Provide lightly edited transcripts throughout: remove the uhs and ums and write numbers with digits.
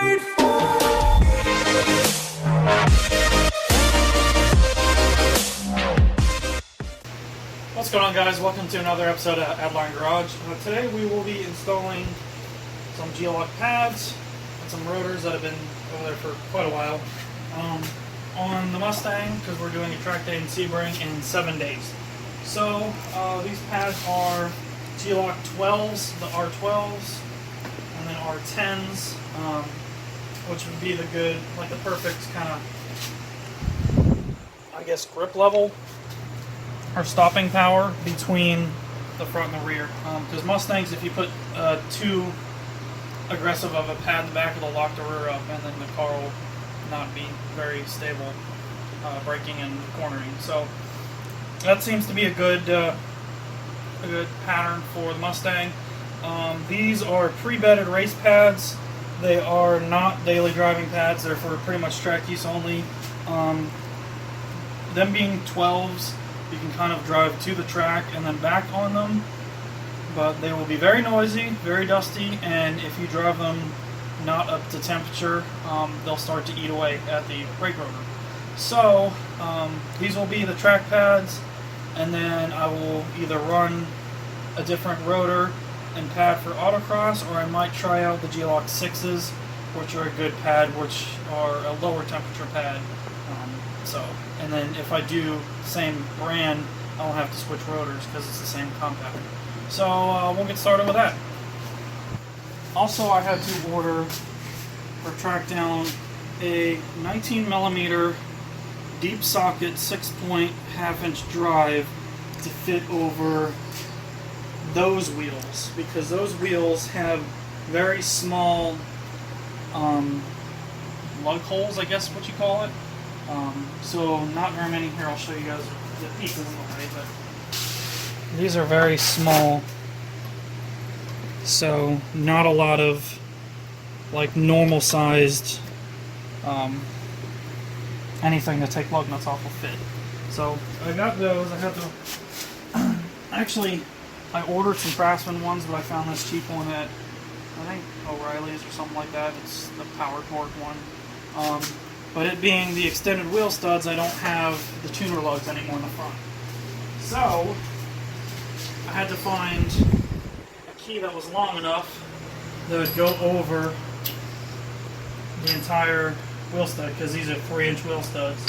made for. What's going on, guys? Welcome to another episode of Adline Garage. Today we will be installing some G-Loc pads and some rotors that have been over there for quite a while on the Mustang, because we're doing a track day in Sebring in 7 days. So these pads are G-Loc 12s, the R12s, and then R10s, which would be the good, like the perfect kind of, I guess, grip level or stopping power between the front and the rear. Because Mustangs, if you put too aggressive of a pad in the back, it'll lock the rear up, and then the car will not be very stable braking and cornering. So that seems to be a good pattern for the Mustang. These are pre-bedded race pads. They are not daily driving pads. They're for pretty much track use only. Them being 12s, you can kind of drive to the track and then back on them, but they will be very noisy, very dusty, and if you drive them not up to temperature, they'll start to eat away at the brake rotor. So these will be the track pads, and then I will either run a different rotor and pad for autocross, or I might try out the G-Loc 6s, which are a good pad, which are a lower temperature pad. And then if I do the same brand, I'll have to switch rotors because it's the same compound. So we'll get started with that. Also, I had to order or track down a 19mm deep socket 6-point half-inch drive to fit over those wheels, because those wheels have very small lug holes, I guess what you call it. So not very many. Here, I'll show you guys the pieces already, but these are very small, so not a lot of like normal sized anything to take lug nuts off will fit. So I got those. I had to actually, I ordered some Craftsman ones, but I found this cheap one at, I think, O'Reilly's or something like that. It's the Power Torque one. But it being the extended wheel studs, I don't have the tuner lugs anymore in the front. So I had to find a key that was long enough that would go over the entire wheel stud, because these are 3-inch wheel studs.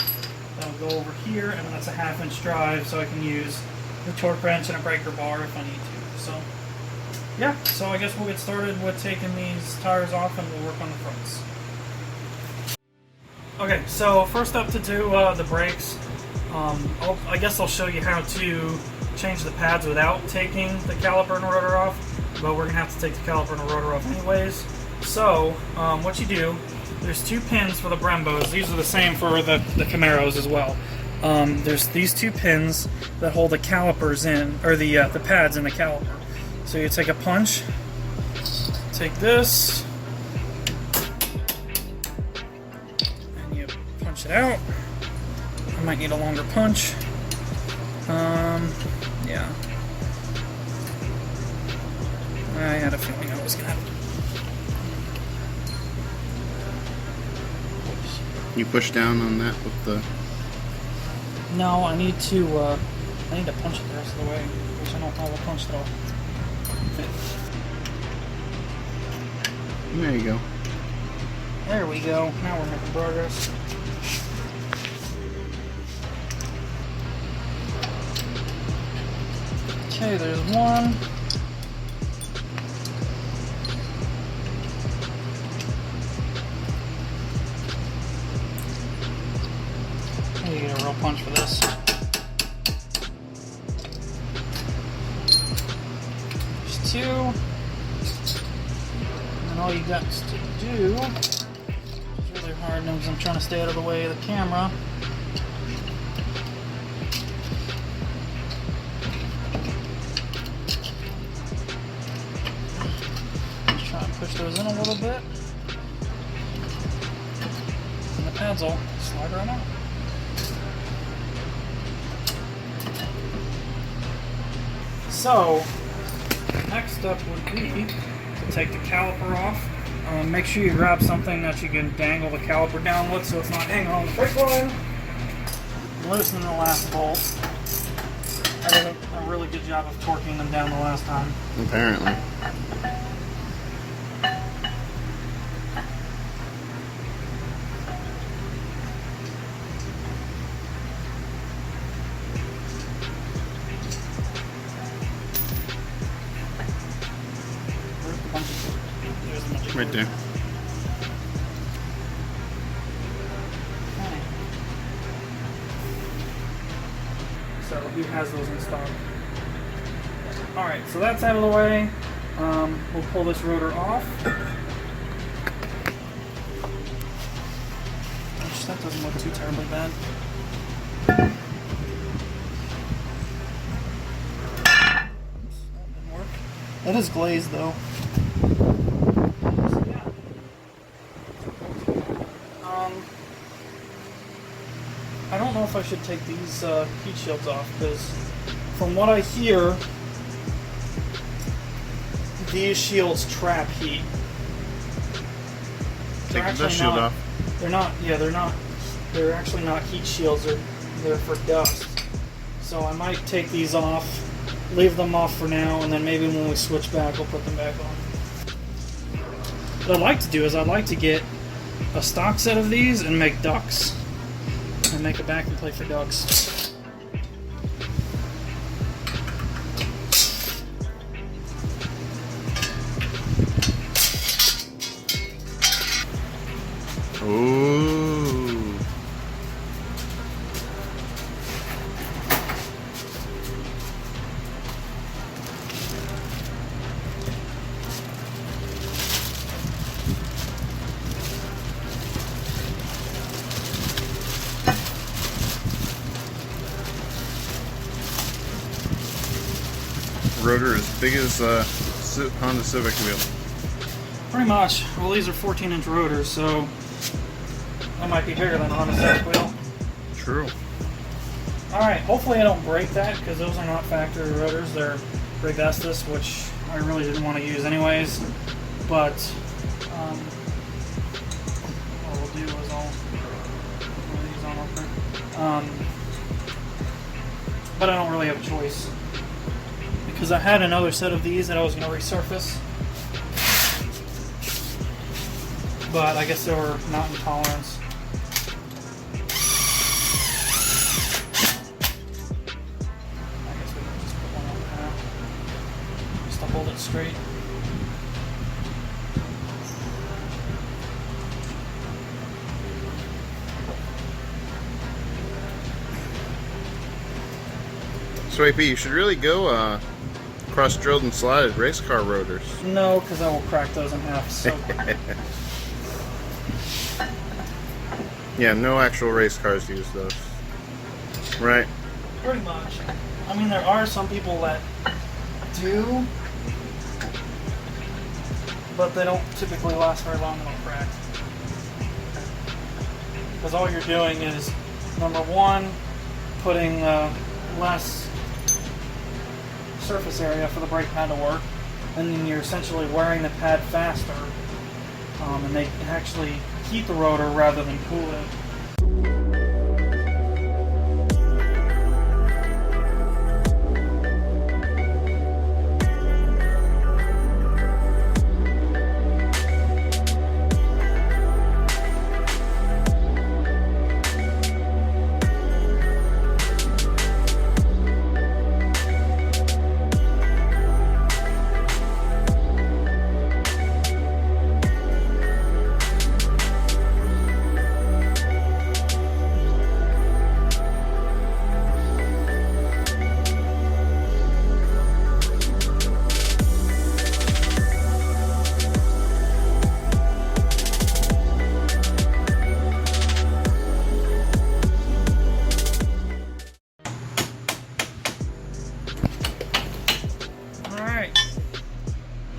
That will go over here, and then that's a half-inch drive, so I can use the torque wrench and a breaker bar if I need to. So yeah, so I guess we'll get started with taking these tires off, and we'll work on the fronts. Okay, so first up to do the brakes. I guess I'll show you how to change the pads without taking the caliper and rotor off, but we're going to have to take the caliper and rotor off anyways. So what you do, there's 2 pins for the Brembos. These are the same for the Camaros as well. There's these 2 pins that hold the calipers in, or the pads in the caliper. So you take a punch, take this, it out. I might need a longer punch. Yeah. I had a feeling I was gonna have to. You push down on that with the. No, I need to punch it the rest of the way, which I don't know the punch that'll fit. There you go. There we go. Now we're making progress. Okay, there's one. You get a real punch for this. There's 2. And then all you got to do, it's really hard because I'm trying to stay out of the way of the camera. Push those in a little bit, and the pads will slide right out. So, next step would be to take the caliper off. Make sure you grab something that you can dangle the caliper down with so it's not hanging on the brake line. Loosen the last bolt. I did a really good job of torquing them down the last time. Apparently. Right there. So who has those in stock? Alright, so that's out of the way. We'll pull this rotor off. Which, that doesn't look too terribly bad. Oops, that didn't work. That is glazed though. So, yeah. I don't know if I should take these heat shields off, because from what I hear, these shields trap heat. Take the dust shield off. They're not, yeah, they're actually not heat shields, they're for dust. So I might take these off, leave them off for now, and then maybe when we switch back, I'll put them back on. What I'd like to do is I'd like to get a stock set of these and make ducks. And make a backing plate for ducks. Ooh. Rotor as big as Honda Civic wheel. Pretty much. Well, these are 14-inch rotors, so that might be bigger than a Honda Civic wheel. True. Alright, hopefully I don't break that, because those are not factory rotors. They're Big Estes, which I really didn't want to use anyways. But what we'll do is I'll put these on real quick. But I don't really have a choice, because I had another set of these that I was going to resurface, but I guess they were not in tolerance. I guess we can just put one on there, just to hold it straight. So AP, you should really go cross-drilled and slotted race car rotors. No, because I will crack those in half so quick. Yeah, no actual race cars use those. Right? Pretty much. I mean, there are some people that do, but they don't typically last very long and they'll crack. Because all you're doing is, number one, putting less surface area for the brake pad to work, and then you're essentially wearing the pad faster, and they actually heat the rotor rather than cool it.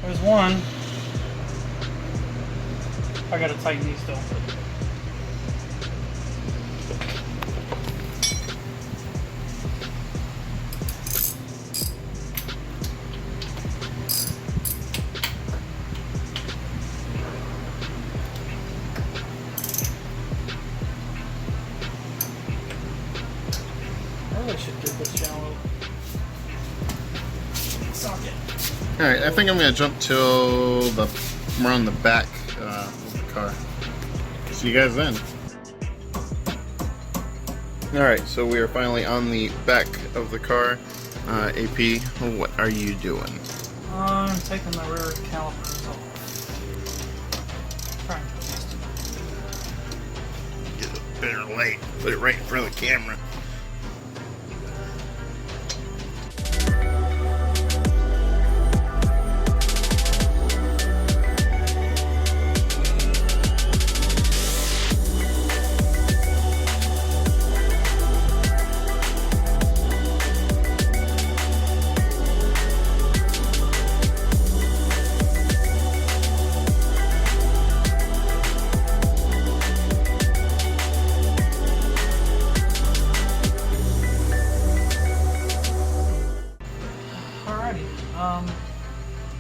There's one. I gotta tighten these still. probably should get this shallow socket. Alright, I think I'm going to jump till we're on the back of the car. See you guys then. Alright, so we are finally on the back of the car. AP, what are you doing? I'm taking the rear calipers off. Trying to Get a better light. Put it right in front of the camera.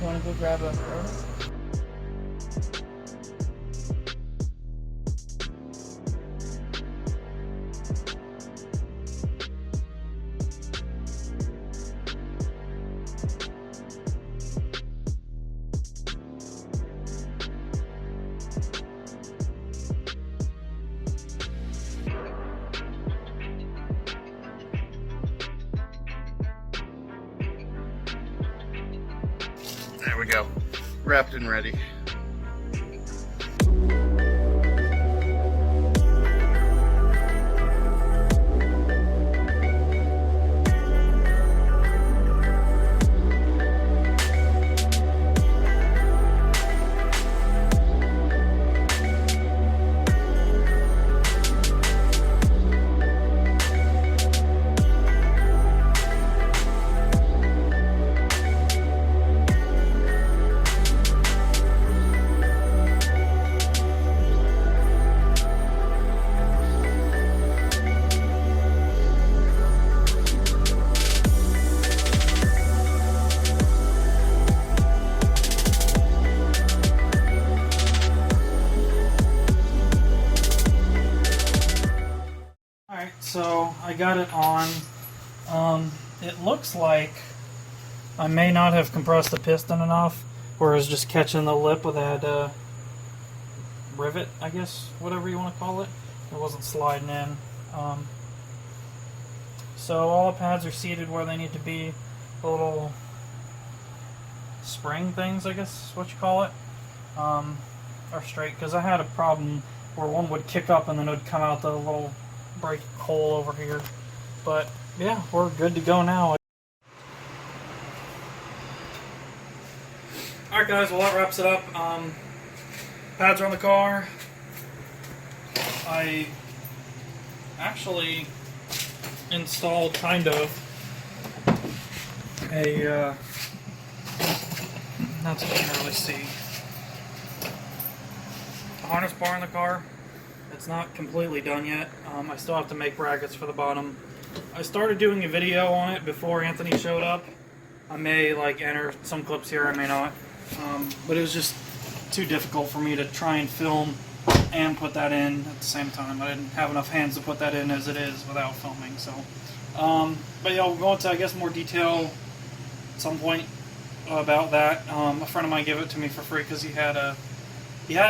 You want to go grab a rotor? There we go. Wrapped and ready. So I got it on. It looks like I may not have compressed the piston enough, or is just catching the lip of that rivet, I guess, whatever you want to call it. It wasn't sliding in. So all the pads are seated where they need to be. The little spring things, I guess is what you call it, are straight, because I had a problem where one would kick up and then it would come out the little brake hole over here. But yeah, we're good to go now. Alright guys, well that wraps it up. Pads are on the car. I actually installed kind of a that's what you can really see. The harness bar in the car. It's not completely done yet. I still have to make brackets for the bottom. I started doing a video on it before Anthony showed up. I may like enter some clips here, I may not. But it was just too difficult for me to try and film and put that in at the same time. I didn't have enough hands to put that in as it is without filming. So, but yeah, we'll go into, I guess, more detail at some point about that. A friend of mine gave it to me for free because he had it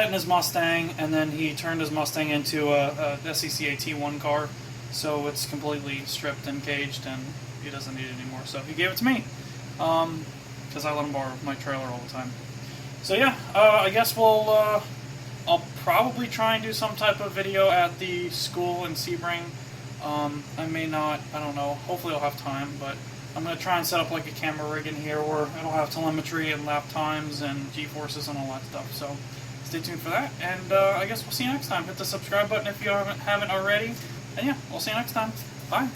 in his Mustang, and then he turned his Mustang into a SEC AT1 car, so it's completely stripped and caged, and he doesn't need it anymore. So he gave it to me, because I let him borrow my trailer all the time. So yeah, I guess I'll probably try and do some type of video at the school in Sebring. I may not, I don't know, hopefully I'll have time, but I'm going to try and set up like a camera rig in here where it'll have telemetry and lap times and G-forces and all that stuff. So stay tuned for that, and I guess we'll see you next time. Hit the subscribe button if you haven't already, and yeah, we'll see you next time. Bye.